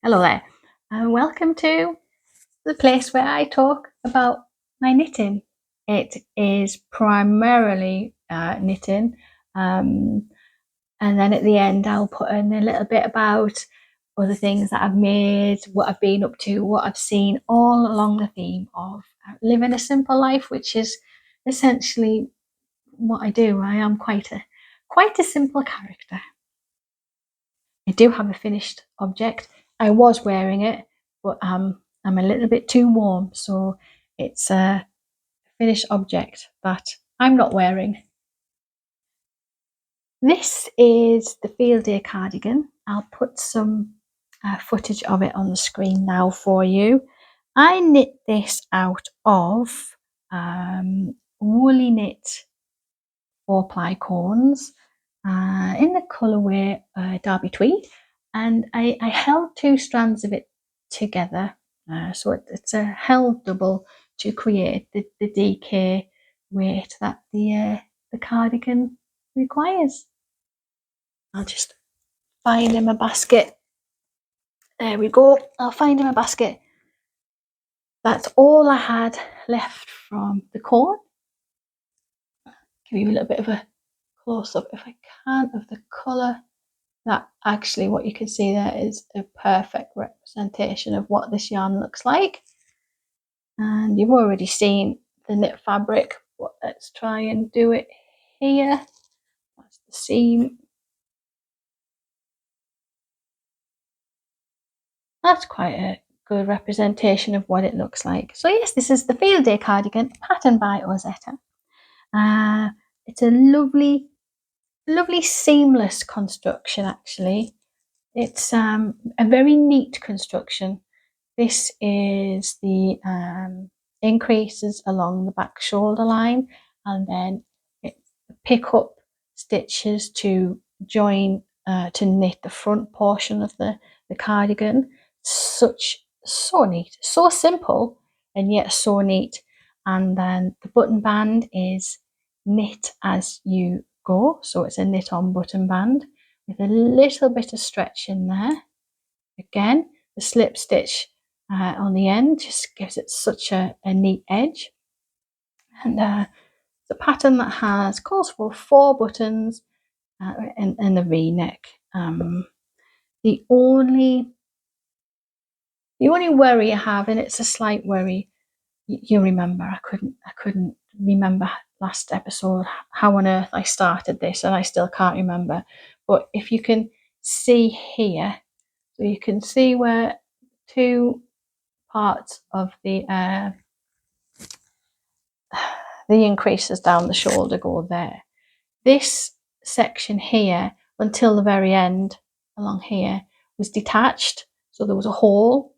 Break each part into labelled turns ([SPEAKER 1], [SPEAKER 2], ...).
[SPEAKER 1] Hello there, and welcome to the place where I talk about my knitting. It is primarily knitting, and then at the end I'll put in a little bit about other things that I've made, what I've been up to, what I've seen, all along the theme of living a simple life, which is essentially what I do. I am quite a simple character. I do have a finished object. I was wearing it, but I'm a little bit too warm, so it's a finished object that I'm not wearing. This is the Field Day Cardigan. I'll put some footage of it on the screen now for you. I knit this out of Woolyknit 4-ply corns in the colourway Derby Tweed, and I held two strands of it together, so it's a held double to create the DK weight that the cardigan requires. I'll just find him a basket. There we go. I'll find him a basket. That's all I had left from the corn. Give you a little bit of a close up if I can of the colour. That actually, what you can see there is a perfect representation of what this yarn looks like. And you've already seen the knit fabric, but let's try and do it here. That's the seam. That's quite a good representation of what it looks like. So yes, this is the Field Day Cardigan, patterned by Ozetta. It's a lovely seamless construction actually. It's a very neat construction. This is the increases along the back shoulder line, and then pick up stitches to join to knit the front portion of the cardigan. So neat, so simple, and yet so neat. And then the button band is knit as you go, so it's a knit on button band with a little bit of stretch in there. Again, the slip stitch on the end just gives it such a neat edge. And the pattern that calls for 4 buttons and the V-neck. The only worry I have, and it's a slight worry, you remember I couldn't remember last episode how on earth I started this, and I still can't remember. But if you can see here, so you can see where 2 parts of the increases down the shoulder go there. This section here until the very end along here was detached, so there was a hole,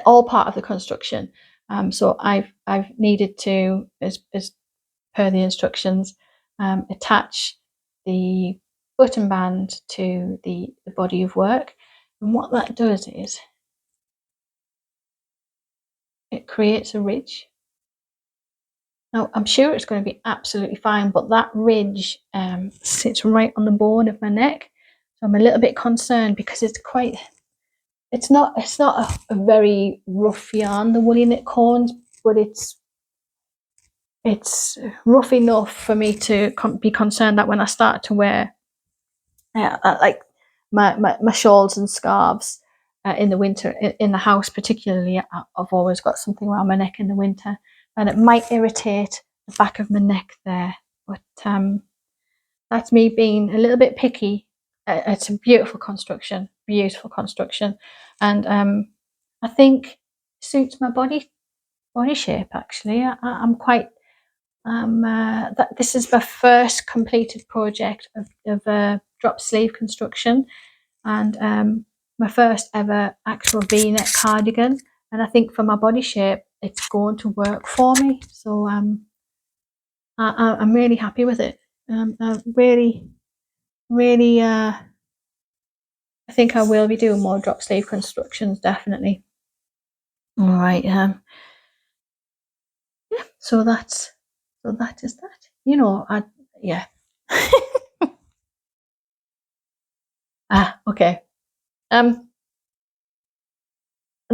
[SPEAKER 1] all part of the construction. So I've needed to, as per the instructions, attach the button band to the body of work, and what that does is it creates a ridge. Now, I'm sure it's going to be absolutely fine, but that ridge sits right on the bone of my neck. So I'm a little bit concerned because it's not a very rough yarn, the Woolyknit corns, but it's rough enough for me to be concerned that when I start to wear like my shawls and scarves in the winter, in the house particularly, I've always got something around my neck in the winter, and it might irritate the back of my neck there. But that's me being a little bit picky. It's a beautiful construction, and I think suits my body shape actually. I'm quite that this is my first completed project of drop sleeve construction, and my first ever actual V-neck cardigan, and I think for my body shape it's going to work for me. So I'm really happy with it. Really I think I will be doing more drop sleeve constructions, definitely. All right, yeah, so that is that. Yeah. Okay.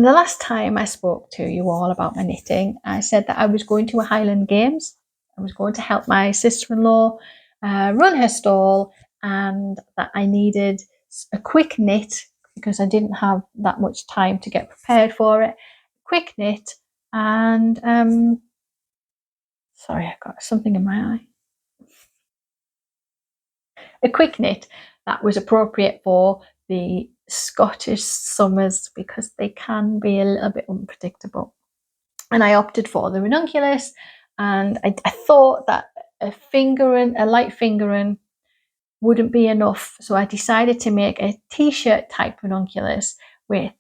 [SPEAKER 1] the last time I spoke to you all about my knitting, I said that I was going to a Highland Games. I was going to help my sister-in-law run her stall, and that I needed a quick knit because I didn't have that much time to get prepared for it. Quick knit, and sorry, I got something in my eye. A quick knit that was appropriate for the Scottish summers because they can be a little bit unpredictable. And I opted for the Ranunculus, and I thought that a light fingering wouldn't be enough. So I decided to make a t-shirt type Ranunculus with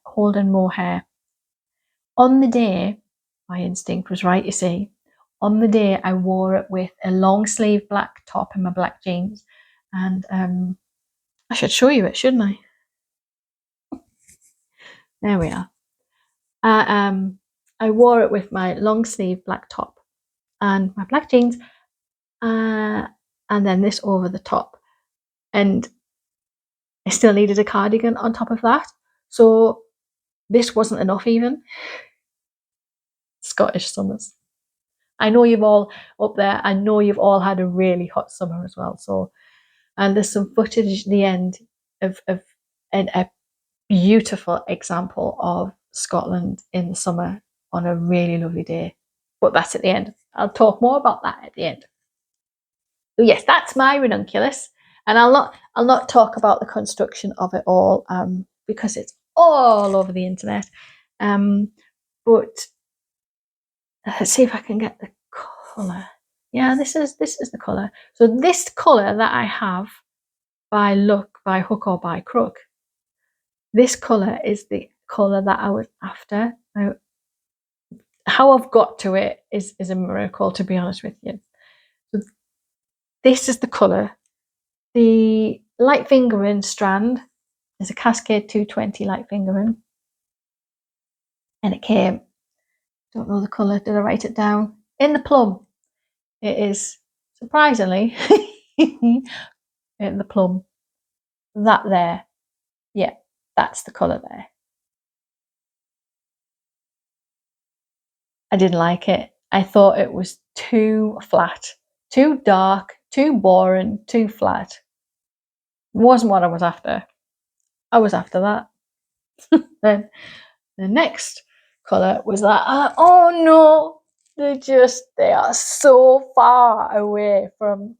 [SPEAKER 1] Holden mohair. On the day, my instinct was right, you see. On the day, I wore it with a long sleeve black top and my black jeans. And I should show you it, shouldn't I? There we are. I wore it with my long sleeve black top and my black jeans, and then this over the top. And I still needed a cardigan on top of that. So this wasn't enough even. Scottish summers. I know you've all up there, I know you've all had a really hot summer as well. So, and there's some footage at the end of a beautiful example of Scotland in the summer on a really lovely day. But that's at the end. I'll talk more about that at the end. So yes, that's my Ranunculus, and I'll not talk about the construction of it all because it's all over the internet. But let's see if I can get the colour. Yeah, this is the colour. So this colour that I have by hook or by crook, this colour is the colour that I was after. Now, how I've got to it is a miracle, to be honest with you. So this is the colour. The light fingering strand is a Cascade 220 light fingering, and it came, don't know the colour, did I write it down? In the plum. It is surprisingly in the plum. That there, yeah, that's the colour there. I didn't like it. I thought it was too flat, too dark, too boring, too flat. It wasn't what I was after. I was after that. Then the next colour was that, oh no, they are so far away from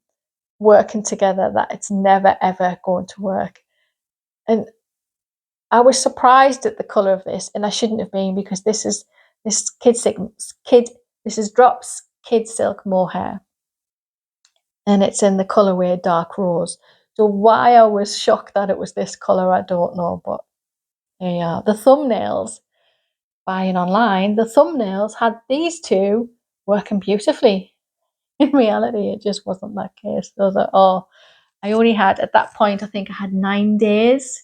[SPEAKER 1] working together that it's never ever going to work. And I was surprised at the colour of this, and I shouldn't have been, because this is Drops Kidsilk mohair, and it's in the colourway dark rose. So why I was shocked that it was this colour, I don't know, but there you are. The thumbnails, buying online, the thumbnails had these two working beautifully. In reality, it just wasn't that case. I was like, oh, I only had, at that point, I think I had 9 days.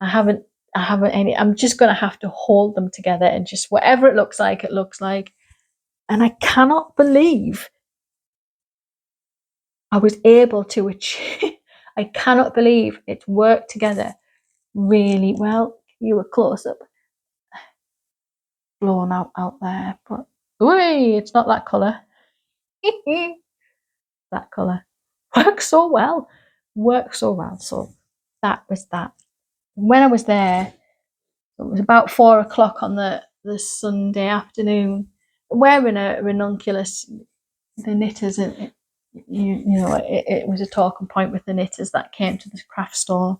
[SPEAKER 1] I haven't any, I'm just going to have to hold them together, and just whatever it looks like, it looks like. And I cannot believe I was able to achieve, I cannot believe it worked together really well. You were close up, blown out there, but whee, it's not that colour. That colour works so well. So that was that. When I was there, it was about 4 o'clock on the Sunday afternoon, wearing a Ranunculus. The knitters, it was a talking point with the knitters that came to the craft store,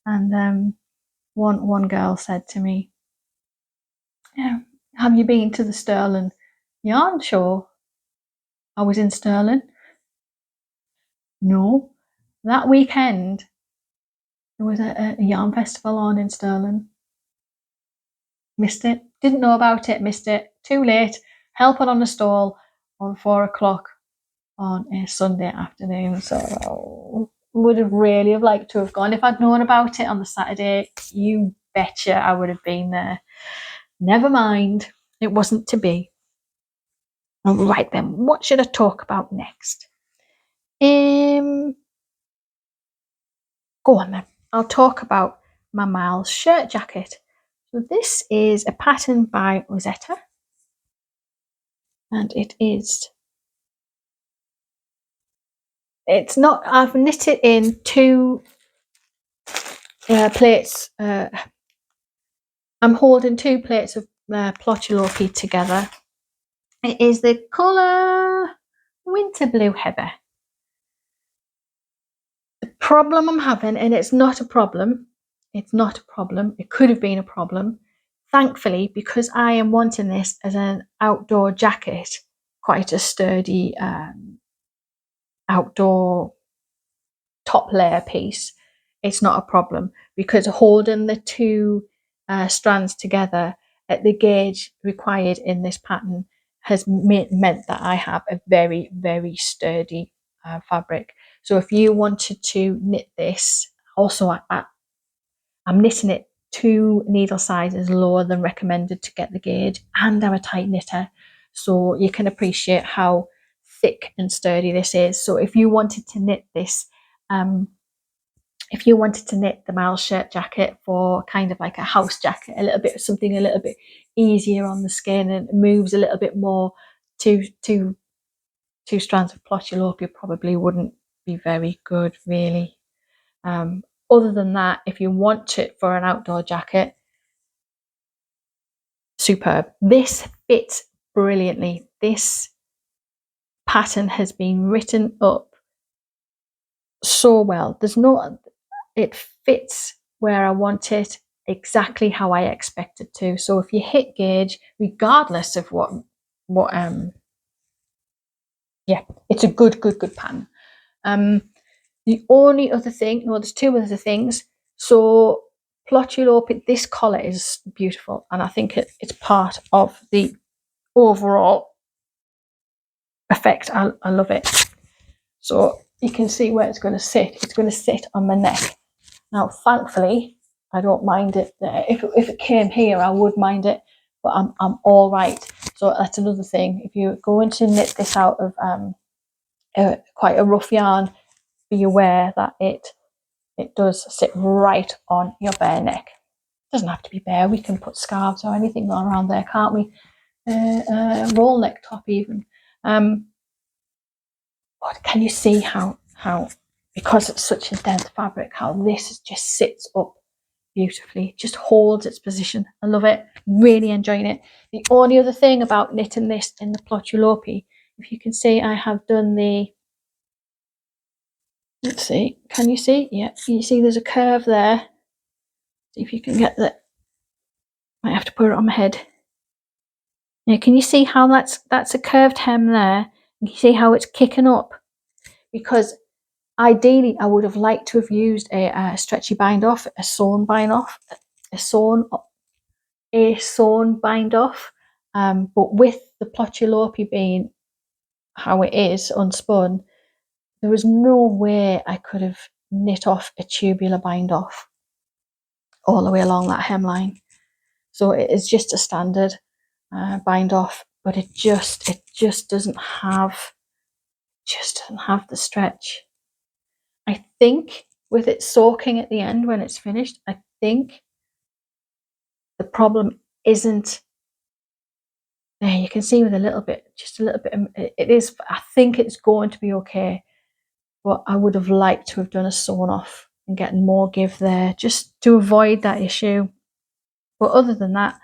[SPEAKER 1] and one girl said to me, yeah, have you been to the Stirling yarn show? I was in Stirling. No. That weekend there was a yarn festival on in Stirling. Missed it. Didn't know about it. Missed it. Too late. Helping on the stall on 4 o'clock on a Sunday afternoon. So would have really have liked to have gone. If I'd known about it on the Saturday, you betcha I would have been there. Never mind. It wasn't to be. Right then, what should I talk about next? Go on then. I'll talk about my Miles shirt jacket. So this is a pattern by Ozetta, and it's not, I've knit it in two plates. I'm holding two plates of Plotulopi together. It is the colour Winter Blue Heather. The problem I'm having, and it's not a problem, it could have been a problem, thankfully, because I am wanting this as an outdoor jacket, quite a sturdy outdoor top layer piece. It's not a problem, because holding the two strands together at the gauge required in this pattern has meant that I have a very, very sturdy fabric. So if you wanted to knit this, also I'm knitting it 2 needle sizes lower than recommended to get the gauge, and I'm a tight knitter, so you can appreciate how thick and sturdy this is. So if you wanted to knit this, if you wanted to knit the Miles shirt jacket for kind of like a house jacket, something a little bit easier on the skin and moves a little bit more, two strands of Plotulopi probably wouldn't be very good, really. Other than that, if you want it for an outdoor jacket, superb. This fits brilliantly. This pattern has been written up so well. It fits where I want it, exactly how I expect it to. So if you hit gauge, regardless of yeah, it's a good pattern. The only other thing, no, there's 2 other things. So Plotulopi, this collar is beautiful, and I think it's part of the overall effect. I love it. So you can see where it's going to sit. It's going to sit on my neck. Now, thankfully, I don't mind it. If it came here, I would mind it, but I'm all right. So that's another thing. If you're going to knit this out of quite a rough yarn, be aware that it does sit right on your bare neck. It doesn't have to be bare. We can put scarves or anything around there, can't we? Roll neck top even. But can you see how because it's such a dense fabric, how this just sits up beautifully, it just holds its position. I love it, really enjoying it. The only other thing about knitting this in the Plotulopi, if you can see, I have done the, let's see, can you see? Yeah, you see there's a curve there. See if you can get that. Might have to put it on my head. Now, can you see how that's a curved hem there? You can see how it's kicking up, because ideally I would have liked to have used a stretchy bind off, a sewn bind off, but with the Plotulopi being how it is unspun, there was no way I could have knit off a tubular bind off all the way along that hemline. So it is just a standard bind off, but it just doesn't have the stretch. I think with it soaking at the end when it's finished, I think the problem isn't there. You can see with just a little bit, it is, I think it's going to be okay, but I would have liked to have done a sewn off and getting more give there just to avoid that issue. But other than that,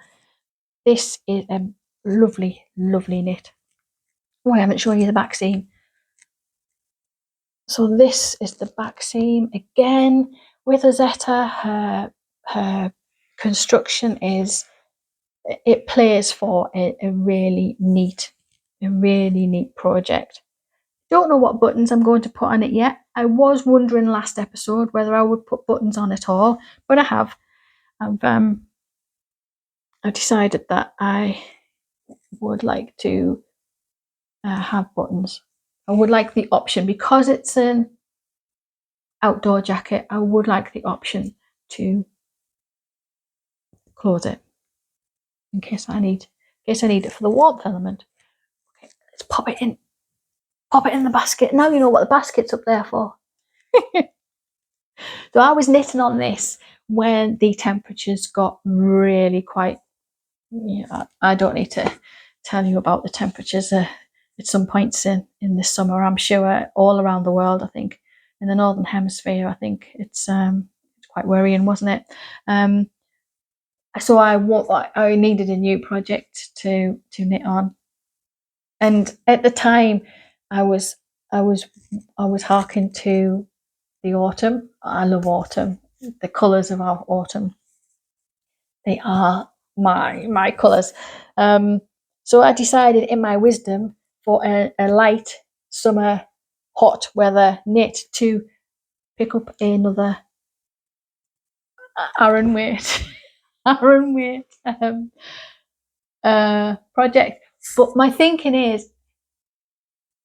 [SPEAKER 1] this is a lovely knit. Oh, I haven't shown you the back seam. So this is the back seam again with Ozetta. Her construction is, it plays for a really neat project. Don't know what buttons I'm going to put on it yet. I was wondering last episode whether I would put buttons on at all, but I have. I've decided that I would like to have buttons. I would like the option, because it's an outdoor jacket, I would like the option to close it in case I need it for the warmth element. Okay, let's pop it in the basket. Now you know what the basket's up there for. So I was knitting on this when the temperatures got really quite, yeah, I don't need to tell you about the temperatures at some points in the summer. I'm sure all around the world, I think in the Northern Hemisphere, I think it's quite worrying, wasn't it? So I needed a new project to knit on, and at the time I was harking to the autumn. I love autumn. The colours of our autumn, they are my colours. So I decided, in my wisdom, for a light summer hot weather knit, to pick up another Aran weight Aran weight project. But my thinking is,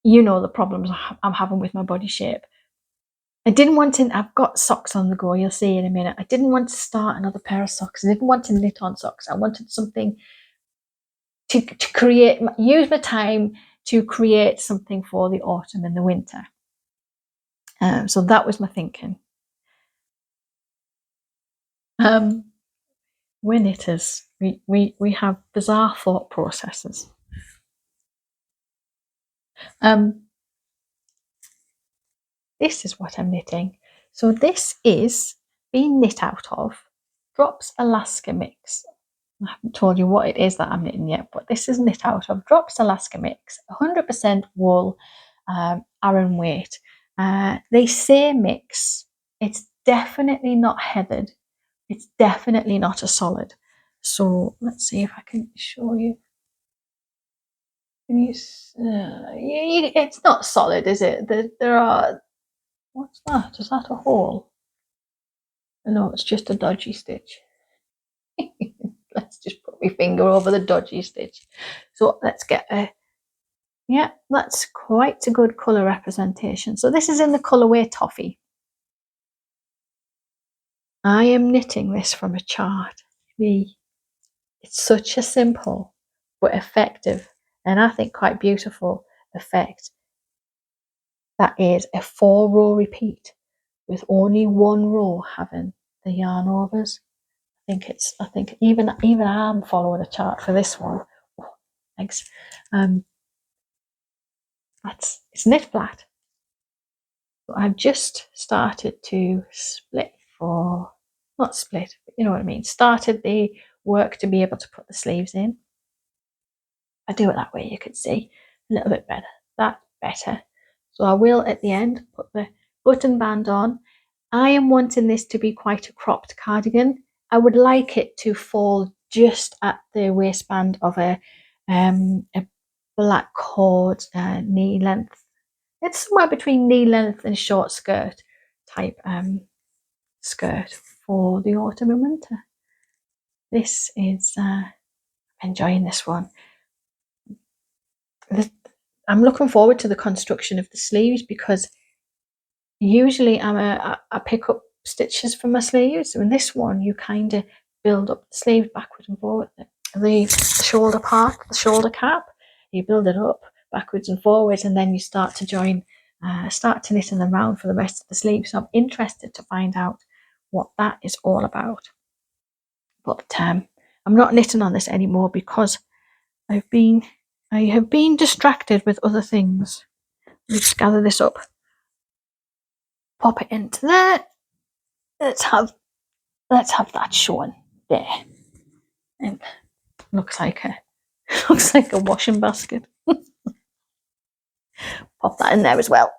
[SPEAKER 1] you know, the problems I'm having with my body shape. I didn't want to, I've got socks on the go, you'll see in a minute. I didn't want to start another pair of socks. I didn't want to knit on socks. I wanted something to create, use my time to create something for the autumn and the winter. So that was my thinking. We're knitters. We have bizarre thought processes. This is what I'm knitting. So this is being knit out of Drops Alaska Mix. I haven't told you what it is that I'm knitting yet, but this is knit out of Drops Alaska Mix, 100% wool, Aran weight. They say mix. It's definitely not heathered. It's definitely not a solid. So let's see if I can show you. It's not solid, is it? There are. What's that? Is that a hole? No, it's just a dodgy stitch. Let's just put my finger over the dodgy stitch. So let's get a, yeah, that's quite a good colour representation. So this is in the colourway Toffee. I am knitting this from a chart. It's such a simple but effective, and I think quite beautiful effect. That is a 4-row repeat with only 1 row having the yarn overs. I think even I'm following a chart for this one. Oh, thanks. It's knit flat. So I've just started to split for, not split, but you know what I mean. Started the work to be able to put the sleeves in. I do it that way, you can see a little bit better. That's better. So I will at the end put the button band on. I am wanting this to be quite a cropped cardigan. I would like it to fall just at the waistband of a black cord, knee length. It's somewhere between knee length and short skirt type skirt for the autumn and winter. This is enjoying this one. I'm looking forward to the construction of the sleeves, because usually I pick up stitches for my sleeves. So in this one, you kind of build up the sleeves backwards and forward. The shoulder part, the shoulder cap, you build it up backwards and forwards, and then you start to join, start to knit them round for the rest of the sleeve. So I'm interested to find out what that is all about. But I'm not knitting on this anymore because I have been distracted with other things. Let's gather this up. Pop it into there. Let's have that showing there. And looks like a washing basket. Pop that in there as well.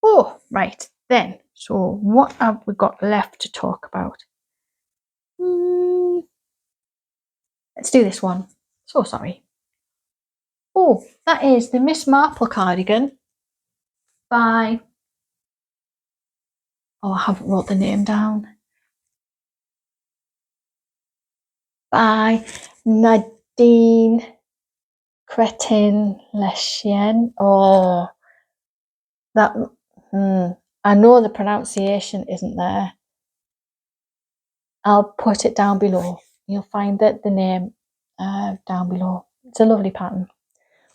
[SPEAKER 1] Oh, right then. So what have we got left to talk about? Let's do this one. So sorry. Oh, that is the Miss Marple cardigan by, oh, I haven't wrote the name down. By Nadia Crétin-Léchenne. Oh, that, I know the pronunciation isn't there. I'll put it down below. You'll find the name down below. It's a lovely pattern.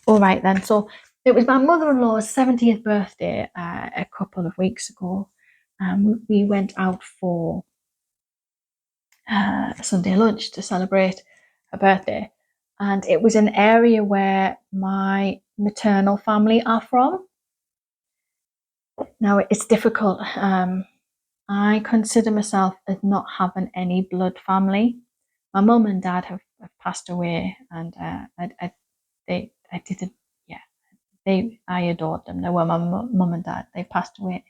[SPEAKER 1] All right then, so it was my mother-in-law's 70th birthday a couple of weeks ago. We went out for Sunday lunch to celebrate her birthday. And it was an area where my maternal family are from. Now, it's difficult. I consider myself as not having any blood family. My mum and dad have passed away, and I didn't, yeah, I adored them. They were my mum and dad. They passed away.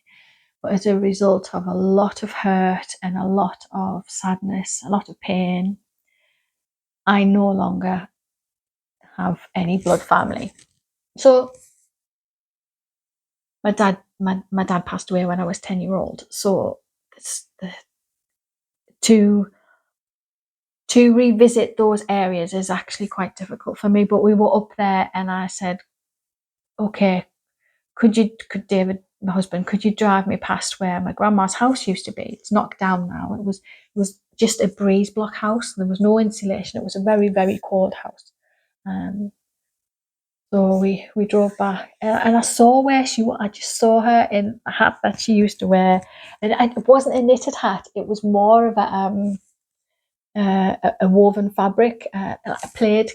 [SPEAKER 1] But as a result of a lot of hurt and a lot of sadness, a lot of pain, I no longer have any blood family. So my dad passed away when I was 10-year-old. So to revisit those areas is actually quite difficult for me. But we were up there, and I said, okay, could David, my husband, could you drive me past where my grandma's house used to be? It's knocked down now. It was just a breeze block house. There was no insulation. It was a very, very cold house. So we drove back, and I saw where she was. I just saw her in a hat that she used to wear, and it wasn't a knitted hat. It was more of a woven fabric, a plaid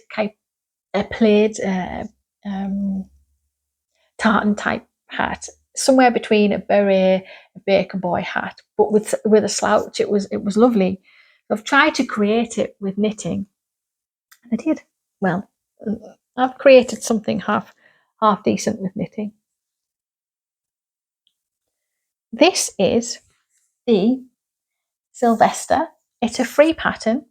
[SPEAKER 1] tartan type hat, somewhere between a beret, a baker boy hat, but with a slouch. It was lovely. I've tried to create it with knitting, and I did well. I've created something half decent with knitting. This is the Silvester. It's a free pattern,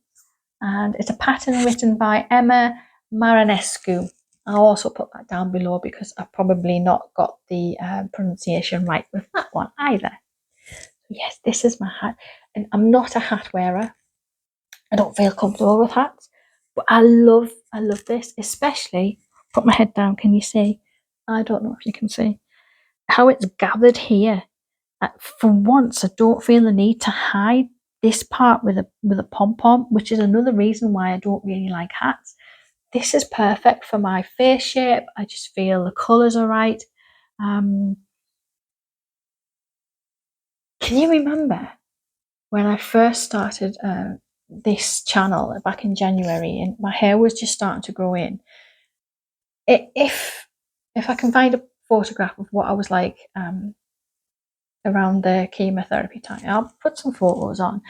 [SPEAKER 1] and it's a pattern written by Ema Marinescu. I'll also put that down below because I've probably not got the pronunciation right with that one either. Yes, this is my hat, and I'm not a hat wearer. I don't feel comfortable with hats, but I love this, especially. Put my head down. Can you see? I don't know if you can see how it's gathered here. For once, I don't feel the need to hide this part with a pom-pom, which is another reason why I don't really like hats. This is perfect for my face shape. I just feel the colours are right. Can you remember when I first started this channel back in January, and my hair was just starting to grow in? If I can find a photograph of what I was like around the chemotherapy time, I'll put some photos on.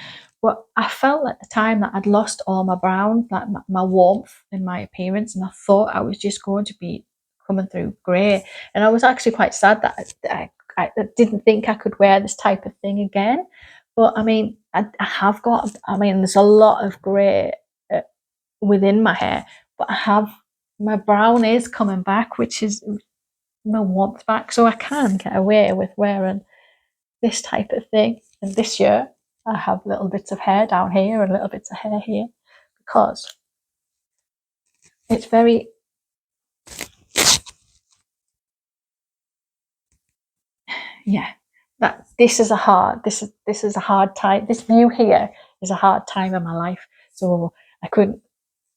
[SPEAKER 1] But I felt at the time that I'd lost all my brown, like my warmth in my appearance, and I thought I was just going to be coming through grey. And I was actually quite sad that I didn't think I could wear this type of thing again. But I mean, I have got, I mean, there's a lot of grey within my hair, but I have, my brown is coming back, which is my warmth back. So I can get away with wearing this type of thing. And this year, I have little bits of hair down here and little bits of hair here because it's very, yeah, that this is a hard time. This view here is a hard time in my life. So I couldn't,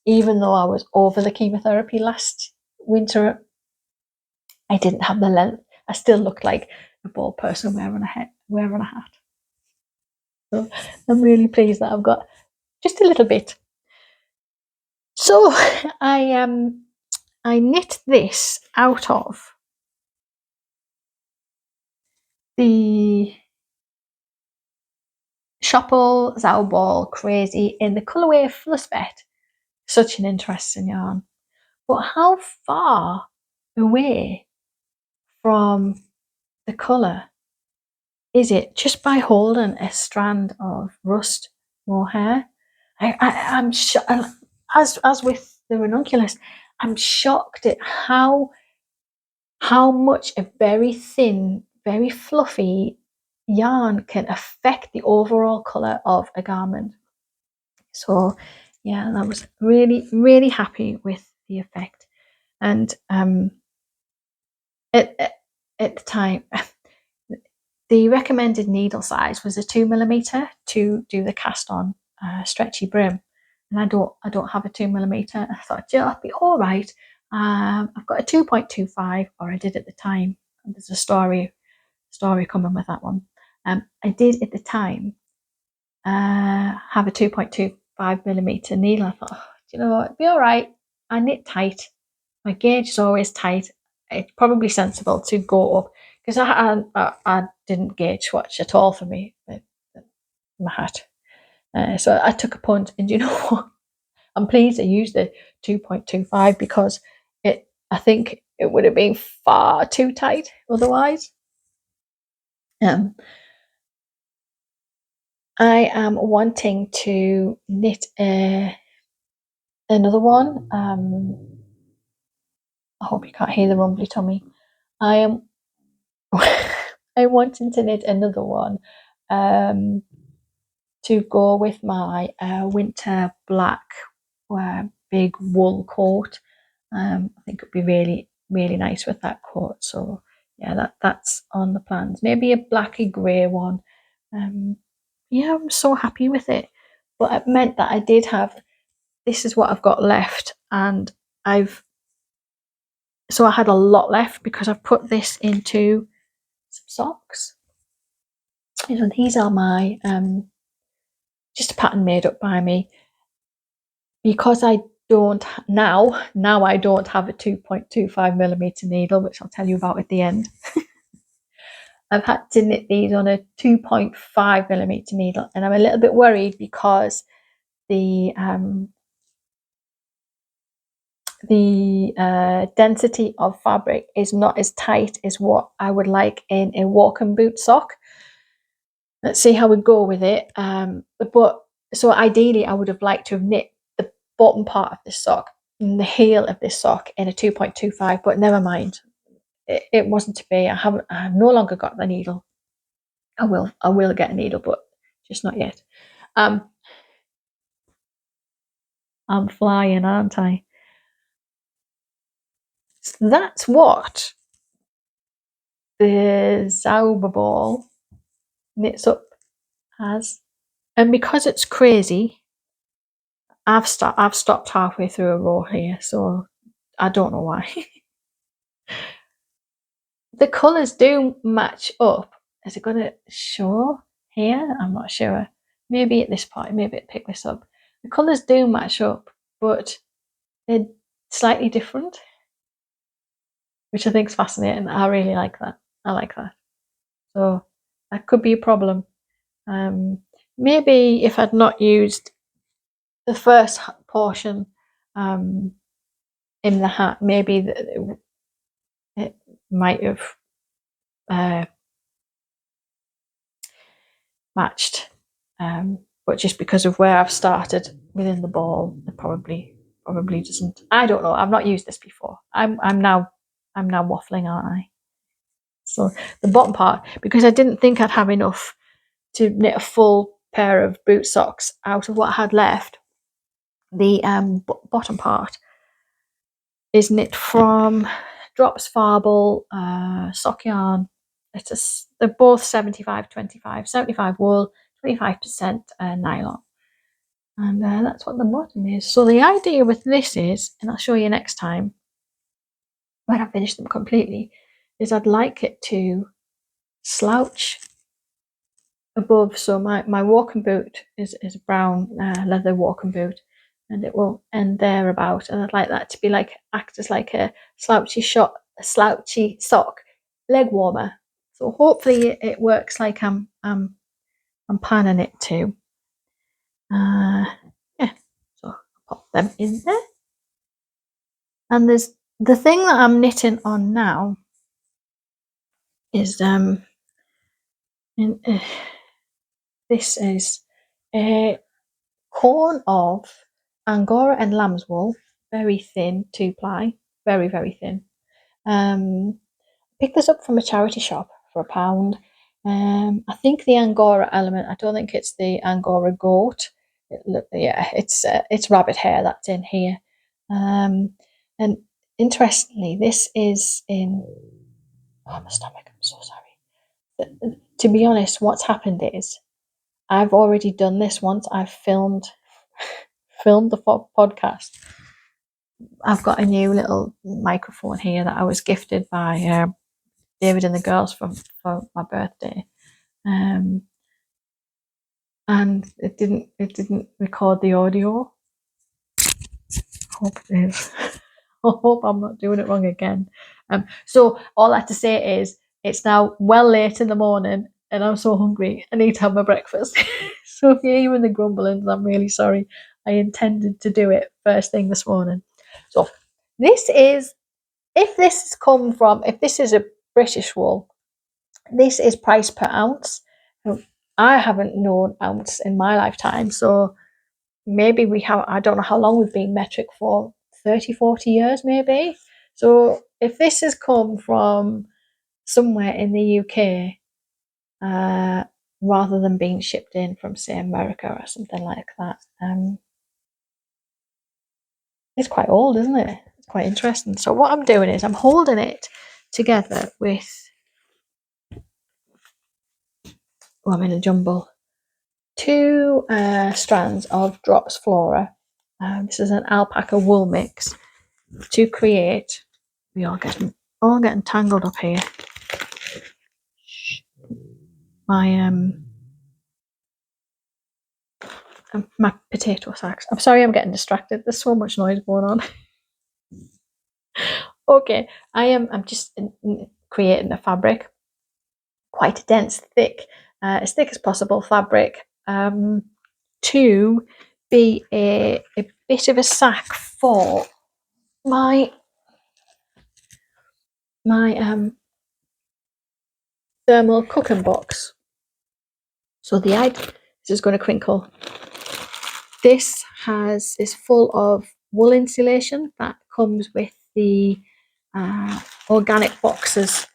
[SPEAKER 1] even though I was over the chemotherapy last winter, I didn't have the length. I still looked like a bald person wearing a hat. So I'm really pleased that I've got just a little bit. So I knit this out of the Schoppel Zauberball Crazy in the colourway flussbet. Such an interesting yarn. But how far away from the colour is it just by holding a strand of rust mohair? I'm as with the ranunculus, I'm shocked at how much a very thin, very fluffy yarn can affect the overall colour of a garment. So yeah, I was really, really happy with the effect. And at the time, the recommended needle size was a 2mm to do the cast on stretchy brim, and I don't have a 2mm. I thought, yeah, I'll be all right. I've got a 2.25, or I did at the time. There's a story coming with that one. I did at the time have a 2.25mm needle. I thought, oh, do you know what, it'd be all right. I knit tight. My gauge is always tight. It's probably sensible to go up, because I didn't gauge swatch at all for me, my hat. So I took a punt, and you know what? I'm pleased I used the 2.25, because I think it would have been far too tight otherwise. I am wanting to knit another one. I hope you can't hear the rumbly tummy. I am I'm wanting to knit another one to go with my winter black big wool coat. I think it'd be really, really nice with that coat. So yeah, that's on the plans. Maybe a blacky grey one. Yeah, I'm so happy with it. But it meant that I did have, this is what I've got left, and I had a lot left because I've put this into some socks. And these are my just a pattern made up by me, because I don't now I don't have a 2.25mm needle, which I'll tell you about at the end. I've had to knit these on a 2.5mm needle, and I'm a little bit worried because the density of fabric is not as tight as what I would like in a walking boot sock. Let's see how we go with it. But so ideally I would have liked to have knit the bottom part of this sock and the heel of this sock in a 2.25, but never mind. It wasn't to be. I have no longer got the needle. I will get a needle, but just not yet. I'm flying, aren't I? So that's what the Zauberball knits up as. And because it's crazy, I've stopped halfway through a row here, so I don't know why. The colours do match up. Is it going to show here? I'm not sure. Maybe at this point, maybe it'll pick this up. The colours do match up, but they're slightly different, which I think is fascinating. I really like that. I like that. So that could be a problem. Maybe if I'd not used the first portion in the hat, maybe it might have matched, but just because of where I've started within the ball, it probably doesn't. I don't know. I've not used this before. I'm now waffling, aren't I? So the bottom part, because I didn't think I'd have enough to knit a full pair of boot socks out of what I had left. The bottom part is knit from Drops Fabel sock yarn. They're both 75-25, 75 wool, 25% nylon. And that's what the bottom is. So the idea with this is, and I'll show you next time when I finish them completely, is I'd like it to slouch above. So my walking boot is a brown leather walking boot, and it will end there about, and I'd like that to be like, act as like a slouchy sock leg warmer. So hopefully it works like I'm panning it too. Yeah, so I'll pop them in there. And there's the thing that I'm knitting on now is this is a corn of Angora and lamb's wool, very thin 2-ply, very, very thin. Picked this up from a charity shop for £1. I think the Angora element, I don't think it's the Angora goat. It's rabbit hair that's in here. And interestingly, this is in, my stomach, I'm so sorry. To be honest, what's happened is I've already done this once. I've filmed the podcast. I've got a new little microphone here that I was gifted by David and the girls for my birthday. And and it didn't record the audio. Hope it is. I hope I'm not doing it wrong again. So all I have to say is it's now well late in the morning and I'm so hungry. I need to have my breakfast. So if you're hearing the grumblings, I'm really sorry. I intended to do it first thing this morning. So this is, if this is a British wool, this is priced per ounce. I haven't known ounce in my lifetime, so maybe we have, I don't know how long we've been metric for, 30, 40 years maybe. So if this has come from somewhere in the UK, rather than being shipped in from, say, America or something like that, it's quite old, isn't it? It's quite interesting. So what I'm doing is I'm holding it together with, oh, I'm in a jumble, two strands of Drops Flora. This is an alpaca wool mix to create. We are getting tangled up here. My potato sacks. I'm sorry, I'm getting distracted. There's so much noise going on. Okay, I'm just creating a fabric, quite a dense, thick, as thick as possible fabric, to be a bit of a sack for my thermal cooking box. So this is going to crinkle. This is full of wool insulation that comes with the organic boxes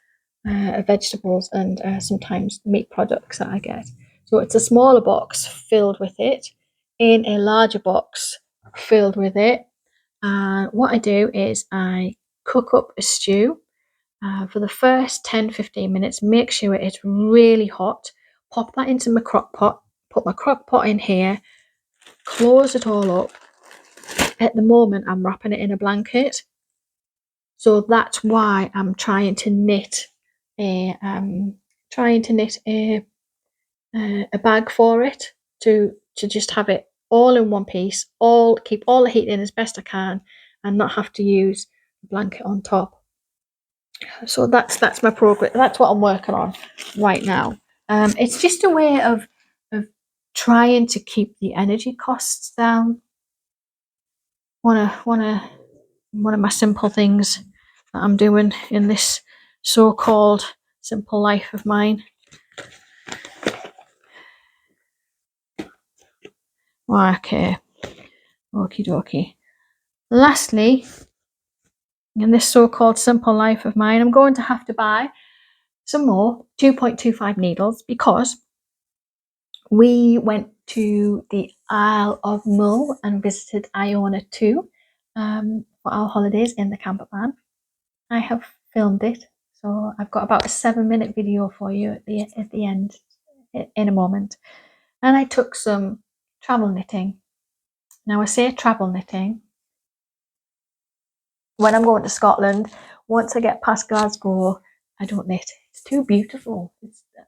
[SPEAKER 1] of vegetables and sometimes meat products that I get. So it's a smaller box filled with it in a larger box filled with it. And what I do is I cook up a stew for the first 10-15 minutes. Make sure it's really hot. Pop that into my crock pot. Put my crock pot in here. Close it all up. At the moment, I'm wrapping it in a blanket. So that's why I'm trying to knit a bag for it to just have it all in one piece, keep all the heat in as best I can, and not have to use the blanket on top. So that's my progress. That's what I'm working on right now. It's just a way of trying to keep the energy costs down. One of my simple things that I'm doing in this so-called simple life of mine. Okay, okie dokie. Lastly, in this so-called simple life of mine, I'm going to have to buy some more 2.25 needles because we went to the Isle of Mull and visited Iona 2 for our holidays in the camper van. I have filmed it, so I've got about a 7-minute video for you at the end in a moment. And I took some travel knitting. Now I say travel knitting when I'm going to Scotland. Once I get past Glasgow, I don't knit. It's too beautiful.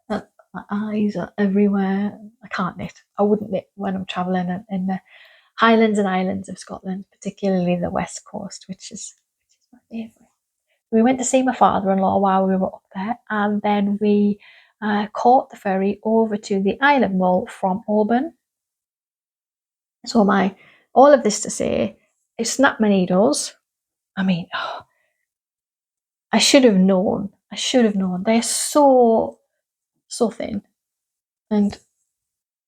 [SPEAKER 1] My eyes are everywhere. I can't knit. I wouldn't knit when I'm traveling in the Highlands and Islands of Scotland, particularly the west coast, which is my favourite. We went to see my father-in-law while we were up there, and then we caught the ferry over to the Isle of Mull from Oban. So all of this to say, I snapped my needles. I mean, I should have known. They're so thin, and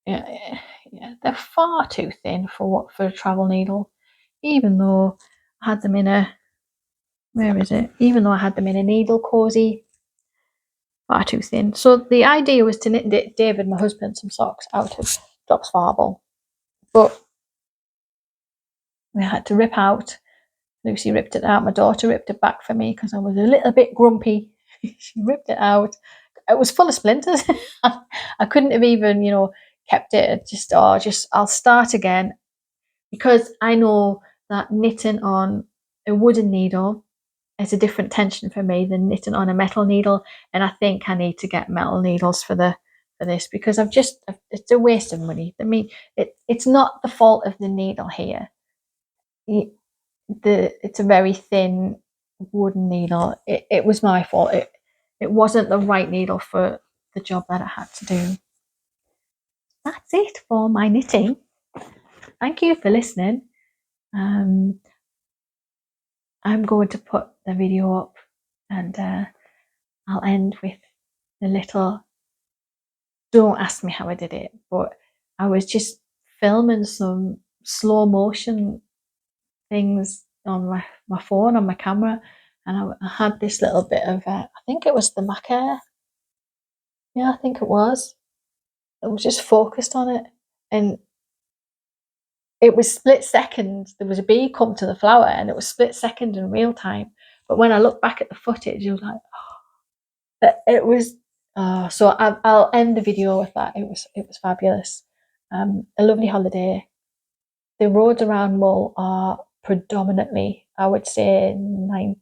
[SPEAKER 1] yeah, they're far too thin for a travel needle. Even though I had them in a Even though I had them in a needle cozy, far too thin. So the idea was to knit David, my husband, some socks out of Drops Fabel, but we had to rip out. Lucy ripped it out. My daughter ripped it back for me because I was a little bit grumpy. She ripped it out. It was full of splinters. I couldn't have even, kept it. I'll start again, because I know that knitting on a wooden needle is a different tension for me than knitting on a metal needle, and I think I need to get metal needles for the for this because it's a waste of money. I mean, it's not the fault of the needle here. It's a very thin wooden needle. It was my fault. It wasn't the right needle for the job that I had to do. That's it for my knitting. Thank you for listening. I'm going to put the video up, and I'll end with the little, don't ask me how I did it, but I was just filming some slow motion things on my phone, on my camera, and I had this little bit of, I think it was the mohair. Yeah, I think it was. It was just focused on it, and it was split second. There was a bee come to the flower, and it was split second in real time. But when I look back at the footage, it was like, oh, it was. So I'll end the video with that. It was fabulous. A lovely holiday. The roads around Mull are predominantly, I would say, 98%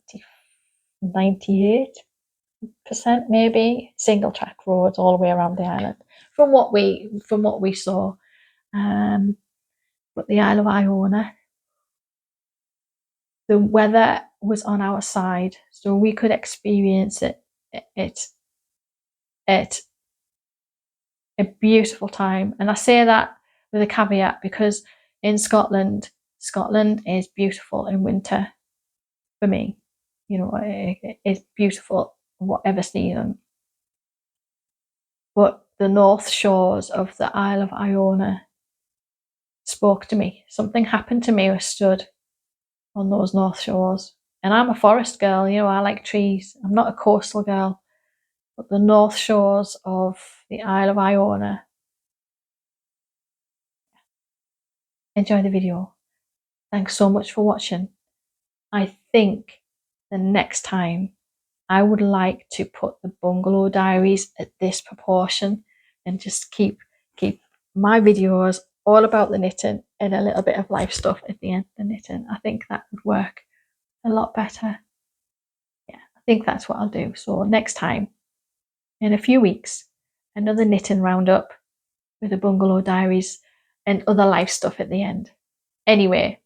[SPEAKER 1] maybe single track roads all the way around the island. From what we saw. But the Isle of Iona, the weather was on our side, so we could experience it at a beautiful time. And I say that with a caveat because in Scotland is beautiful in winter for me. You know, it's beautiful whatever season. But the north shores of the Isle of Iona spoke to me. Something happened to me. I stood on those north shores, and I'm a forest girl. You know, I like trees. I'm not a coastal girl, but the north shores of the Isle of Iona. Enjoy the video. Thanks so much for watching. I think the next time I would like to put the bungalow diaries at this proportion and just keep my videos all about the knitting and a little bit of life stuff at the end of the knitting. I think that would work a lot better. Yeah, I think that's what I'll do. So next time, in a few weeks, another knitting roundup with the bungalow diaries and other life stuff at the end. Anyway,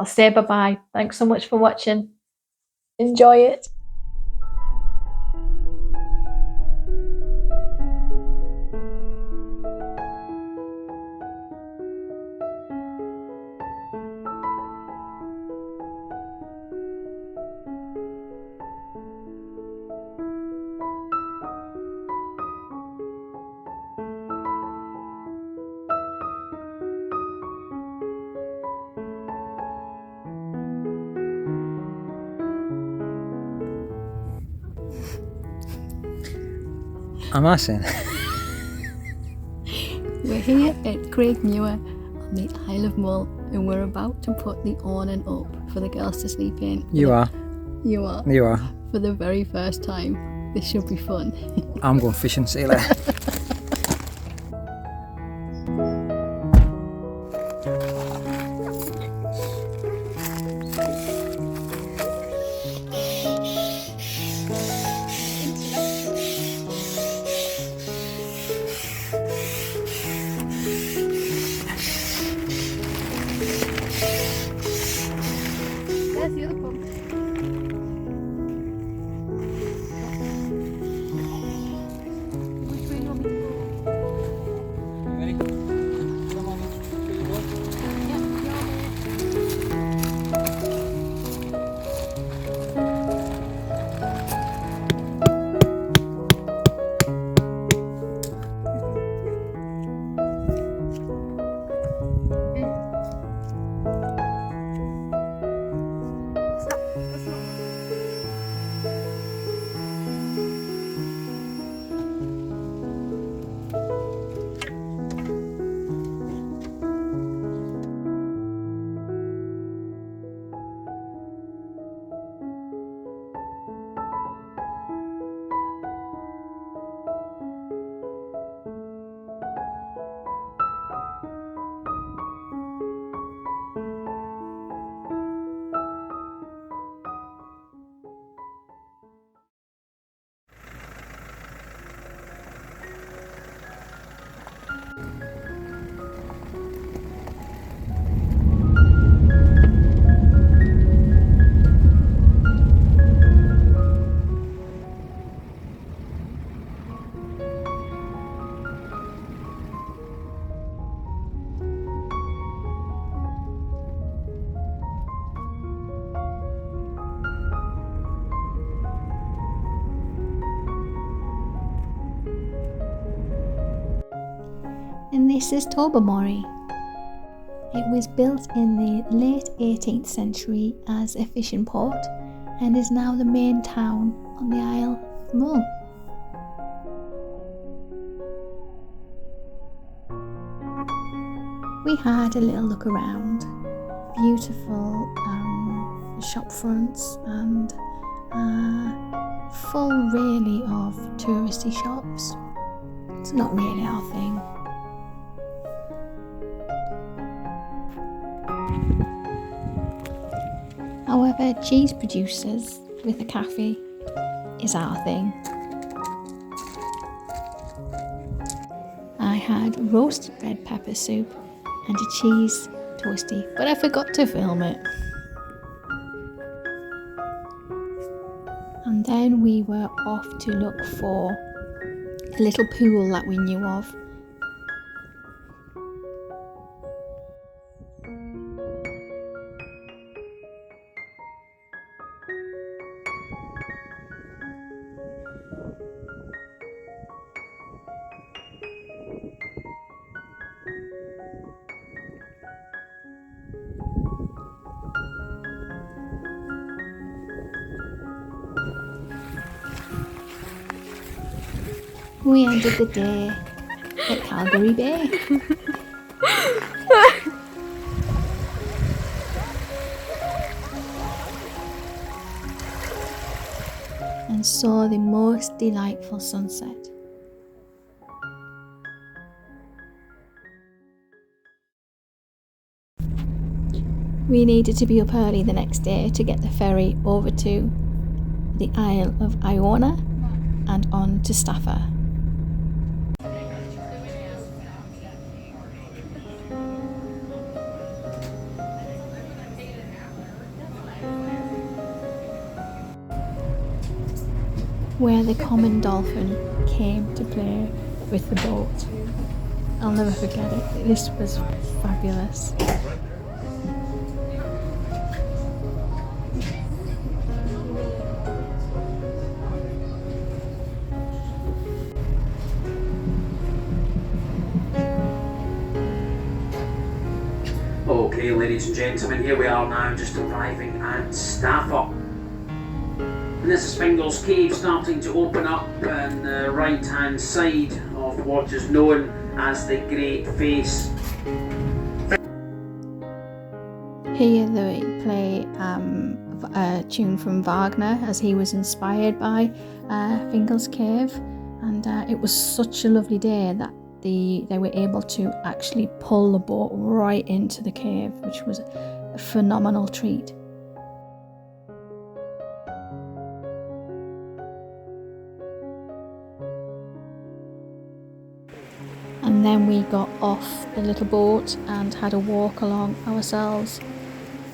[SPEAKER 1] I'll say bye-bye. Thanks so much for watching. Enjoy it.
[SPEAKER 2] I'm asking.
[SPEAKER 1] We're here at Craigmuir on the Isle of Mull, and we're about to put the awning up for the girls to sleep in.
[SPEAKER 2] You are.
[SPEAKER 1] You are.
[SPEAKER 2] You are.
[SPEAKER 1] For the very first time. This should be fun.
[SPEAKER 2] I'm going fishing, see you later.
[SPEAKER 1] There's the other pump. Which way do you want me to go?
[SPEAKER 2] You ready? Come on,
[SPEAKER 1] And this is Tobermory. It was built in the late 18th century as a fishing port and is now the main town on the Isle of Mull. We had a little look around. Beautiful shop fronts and full really of touristy shops. It's not really our thing. However, cheese producers with a cafe is our thing. I had roasted red pepper soup and a cheese toasty, but I forgot to film it. And then we were off to look for a little pool that we knew of. We ended the day at Calgary Bay. And saw the most delightful sunset. We needed to be up early the next day to get the ferry over to the Isle of Iona and on to Staffa. Where the common dolphin came to play with the boat. I'll never forget it. This was fabulous.
[SPEAKER 3] Okay, ladies and gentlemen, here we are now just arriving at Staffa. And this is Fingal's Cave starting to open up on the right hand side of what is known as the Great Face.
[SPEAKER 1] Here they play a tune from Wagner as he was inspired by Fingal's Cave, and it was such a lovely day that they were able to actually pull the boat right into the cave, which was a phenomenal treat. And then we got off the little boat and had a walk along ourselves.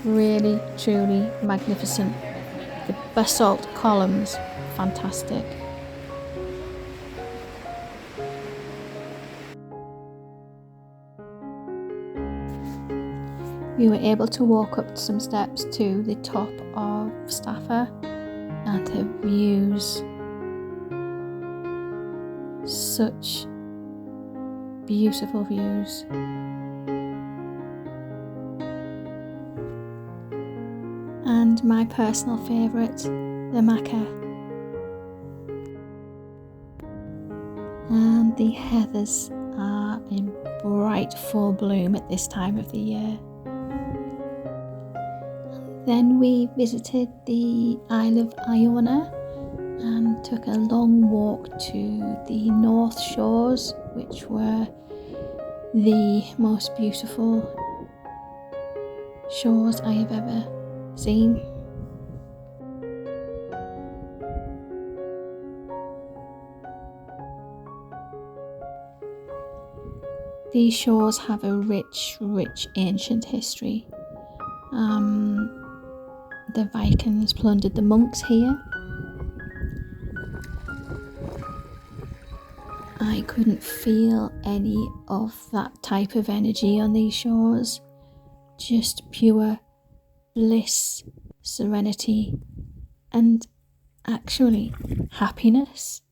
[SPEAKER 1] Really, truly magnificent. The basalt columns, fantastic. We were able to walk up some steps to the top of Staffa and the views. Such beautiful views. And my personal favourite, the maca. And the heathers are in bright full bloom at this time of the year. Then we visited the Isle of Iona and took a long walk to the North Shores, which were the most beautiful shores I have ever seen. These shores have a rich, rich ancient history. The Vikings plundered the monks here. I couldn't feel any of that type of energy on these shores. Just pure bliss, serenity, and actually happiness.